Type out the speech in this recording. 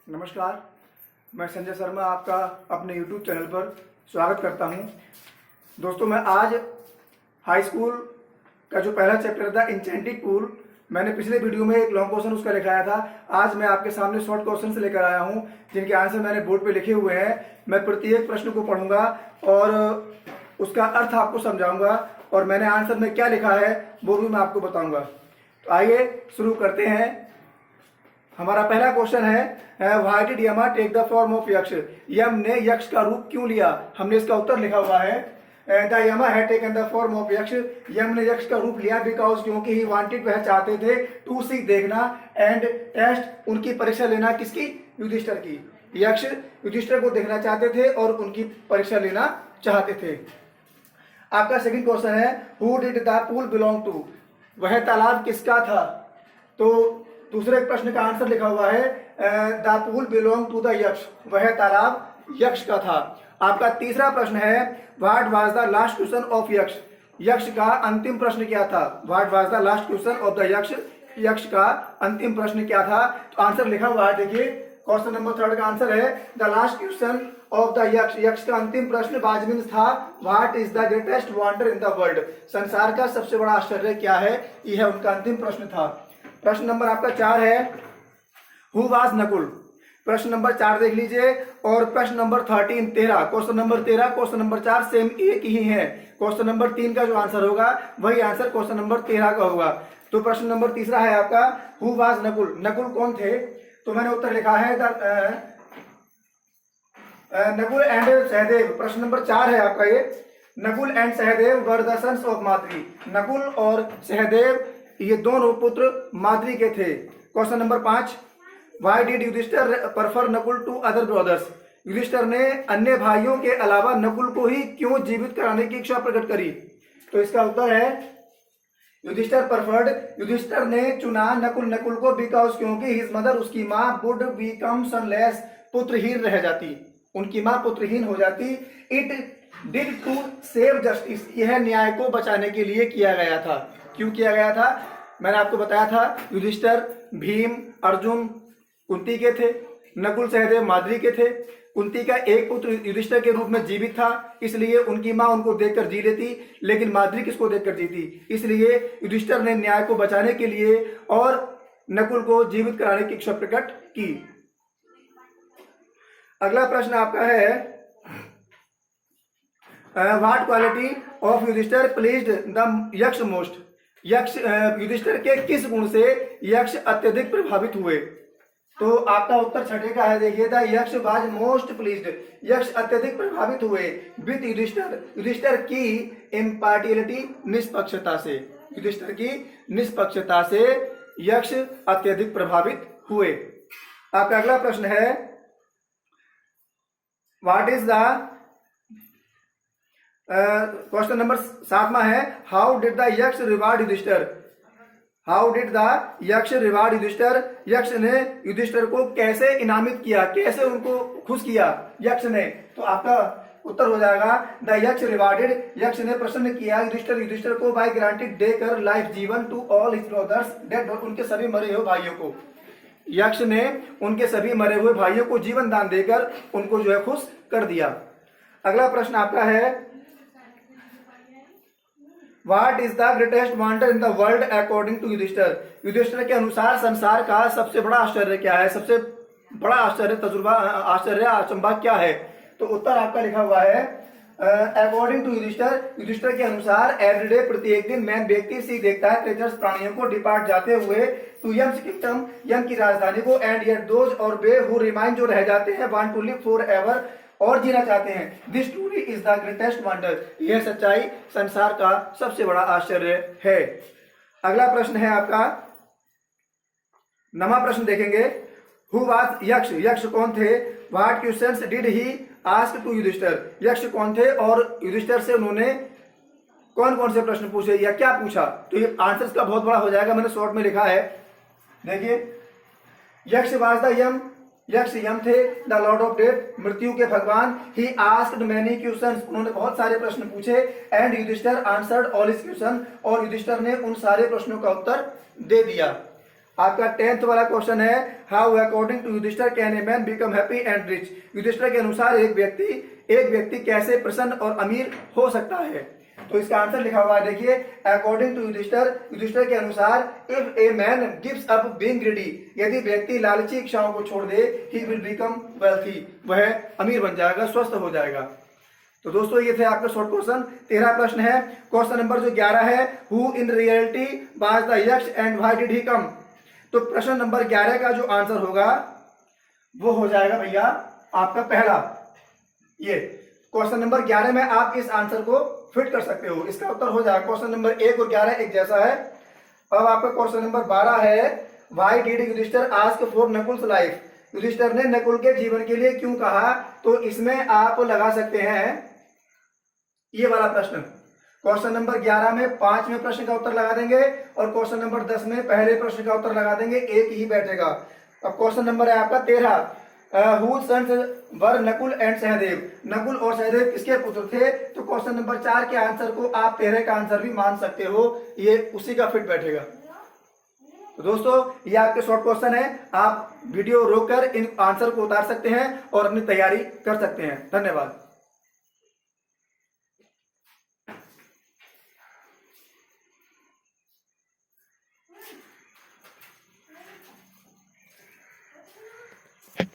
नमस्कार, मैं संजय शर्मा आपका अपने YouTube चैनल पर स्वागत करता हूं। दोस्तों, मैं आज हाई स्कूल का जो पहला चैप्टर था इंचेंटिक पूल, मैंने पिछले वीडियो में एक लॉन्ग क्वेश्चन उसका लिखाया था। आज मैं आपके सामने शॉर्ट क्वेश्चन लेकर आया हूं जिनके आंसर मैंने बोर्ड पे लिखे हुए हैं। मैं प्रत्येक प्रश्न को पढ़ूंगा और उसका अर्थ आपको समझाऊंगा और मैंने आंसर में क्या लिखा है वो भी मैं आपको बताऊंगा। तो आइए शुरू करते हैं। हमारा पहला क्वेश्चन है व्हाई डिड यमा टेक द फॉर्म ऑफ यक्ष। यम ने यक्ष का रूप क्यों लिया? हमने इसका उत्तर लिखा हुआ है द यमा had taken the form of यक्ष। यम ने यक्ष का रूप लिया बिकॉज क्योंकि ही वांटेड, वह चाहते थे, टू सी देखना, एंड टेस्ट उनकी परीक्षा लेना। किसकी? युधिष्ठिर की। यक्ष युधिष्ठिर को देखना चाहते थे और उनकी परीक्षा लेना चाहते थे। आपका सेकंड क्वेश्चन है who did the pool belong to. वह तालाब किसका था? तो दूसरे प्रश्न का आंसर लिखा हुआ है the pool belong to the Yaksha. वह तालाब यक्ष का था। आपका तीसरा प्रश्न है what was the last question of यक्ष। यक्ष का अंतिम प्रश्न क्या था? What was the last question of the यक्ष। यक्ष का अंतिम प्रश्न क्या था? तो आंसर लिखा हुआ है, देखिए क्वेश्चन नंबर 3 का आंसर है the last question of the यक्ष। यक्ष का अंतिम प्रश्न वाज था what is the greatest wonder in the world. संसार का सबसे बड़ा आश्चर्य क्या है? यह उनका अंतिम प्रश्न था। प्रश्न नंबर आपका 4 है हु वाज नकुल। प्रश्न नंबर 4 देख लीजिए और प्रश्न number 13 question number 13 question number 4 same एक ही है। क्वेश्चन नंबर 3 का जो आंसर होगा वही आंसर क्वेश्चन नंबर 13 का होगा। तो प्रश्न नंबर तीसरा है आपका हु वाज नकुल। नकुल कौन थे? तो मैंने उत्तर लिखा है नकुल एंड सहदेव। प्रश्न नंबर 4 है आपका ये। Nakul and Sahadev were the sons of Madri. Nakul और सहदेव ये दोनों पुत्र माद्री के थे। Question number 5 why did Yudhishthir prefer Nakul to other brothers. Yudhishthir ने अन्य भाइयों के अलावा नकुल को ही क्यों जीवित कराने की इच्छा प्रकट करी? तो इसका उत्तर है युधिष्ठिर प्रेफर्ड, युधिष्ठिर ने चुना नकुल को बिकॉज क्योंकि हिज मदर, उसकी माँ, वुड बिकम सनलेस, पुत्रहीन रह जाती, उनकी माँ पुत्रहीन हो जाती। It did to save justice, यह न्याय को बचाने के लिए किया गया था। क्यों किया गया था? मैंने आपको बताया था युधिष्ठिर, भीम, अर्जुन कुंती के थे, नकुल सहदेव माद्री के थे। कुंती का एक पुत्र युधिष्ठिर के रूप में जीवित था, इसलिए उनकी मां उनको देखकर जी लेती, लेकिन माद्री किसको देखकर जीती? इसलिए युधिष्ठिर ने न्याय को बचाने के लिए और नकुल को जीवित कराने की इच्छा प्रकट की। अगला प्रश्न आपका है what quality of Yudhishthir pleased the Yaksha most. Yaksha Yudhishthir के किस गुण से यक्ष अत्यधिक प्रभावित हुए? तो आपका उत्तर 6 का है, देखिए द यक्ष वाज मोस्ट प्लीज्ड। यक्ष अत्यधिक प्रभावित हुए विद युधिष्ठिर, युधिष्ठिर की इम्पार्टियलिटी, निष्पक्षता से। युधिष्ठिर की निष्पक्षता से यक्ष अत्यधिक प्रभावित हुए। आपका अगला प्रश्न है what is the question number 7 है how did the Yaksha reward Yudhishthir. How did the Yaksha reward Yudhishthir. Yaksha ने युधिष्ठिर को कैसे इनामित किया, कैसे उनको खुश किया यक्ष ने? तो आपका उत्तर हो जाएगा द यक्ष रिवार्डेड, यक्ष ने प्रसन्न किया युधिष्ठिर को बाय ग्रांटेड, देकर लाइफ, जीवन, to all his brothers dead, उनके सभी मरे हुए भाइयों को। यक्ष ने उनके सभी मरे हुए भाइयों को जीवन दान देकर उनको जो है खुश कर दिया। अगला प्रश्न आपका है What is the greatest wonder in the world according to Yudhishthir. Yudhishthir के अनुसार संसार का सबसे बड़ा आश्चर्य क्या है? सबसे बड़ा आश्चर्य, तजुर्बा, आश्चर्य, अचंभा क्या है? तो उत्तर आपका लिखा हुआ है अकॉर्डिंग टू युधिष्ठिर के अनुसार एवरीडे, प्रत्येक दिन, मैन व्यक्ति सी देखता है क्रिएचर्स, प्राणियों को, डिपार्ट जाते हुए टू यम्स किंगडम, यम की राजधानी को, एंड येट दोज और वे हु रिमाइन, जो रह जाते हैं, want to live forever, और जीना चाहते हैं। This truly is the greatest wonder, यह सच्चाई संसार का सबसे बड़ा आश्चर्य है। अगला प्रश्न है आपका 9वां प्रश्न देखेंगे हु वाज यक्ष। यक्ष कौन थे? What questions did he ask to Yudhishthir. Yaksha कौन थे और युधिष्ठिर से उन्होंने कौन कौन से प्रश्न पूछे या क्या पूछा? तो ये आंसर का बहुत बड़ा हो जाएगा, मैंने शॉर्ट में लिखा है, देखिए यक्ष वाज द यम, यक्ष यम थे, द लॉर्ड ऑफ डेथ, मृत्यु के भगवान। ही आस्क्ड मैनी क्वेश्चंस, उन्होंने बहुत सारे प्रश्न पूछे, and Yudhishthir answered all his question, और युधिष्ठिर ने उन सारे प्रश्नों का उत्तर दे दिया। आपका 10th वाला क्वेश्चन है, how according to Yudhishthir can a man become happy and rich. Yudhishthir के अनुसार एक व्यक्ति कैसे प्रसन्न और अमीर हो सकता है। तो इसका आंसर लिखा हुआ है, देखिए, अकॉर्डिंग टू युधिष्ठिर के अनुसार, if a man gives up being greedy, यदि व्यक्ति लालची इच्छाओं को छोड़ दे, ही विल बिकम वेल्थी, वह अमीर बन जाएगा, स्वस्थ हो जाएगा। तो दोस्तों ये थे आपके शॉर्ट क्वेश्चन। 13 प्रश्न है। क्वेश्चन नंबर जो 11 है, who in reality was the यक्ष एंड व्हाई डिड ही कम। तो प्रश्न नंबर 11 का जो आंसर होगा वो हो जाएगा भैया आपका पहला। ये क्वेश्चन नंबर 11 में आप इस आंसर को फिट कर सकते हो, इसका उत्तर हो जाएगा। क्वेश्चन नंबर 1 और 11 एक जैसा है। अब आपका क्वेश्चन नंबर 12 है, why did Yudhishthir ask for Nakul's life. Yudhishthir ने नकुल के जीवन के लिए क्यों कहा। तो इसमें आप लगा सकते हैं ये वाला प्रश्न। क्वेश्चन नंबर 11 में 5वें प्रश्न का उत्तर लगा देंगे और क्वेश्चन नंबर 10 में पहले प्रश्न का उत्तर लगा देंगे, एक ही बैठेगा। अब क्वेश्चन नंबर है आपका 13, who sons were Nakul and Sahadev. Nakul और सहदेव किसके पुत्र थे। तो क्वेश्चन नंबर 4 के आंसर को आप 13 का आंसर भी मान सकते हो, ये उसी का फिट बैठेगा। तो दोस्तों ये आपके शॉर्ट क्वेश्चन है, आप वीडियो रोककर इन आंसर को उतार सकते हैं और अपनी तैयारी कर सकते हैं। धन्यवाद।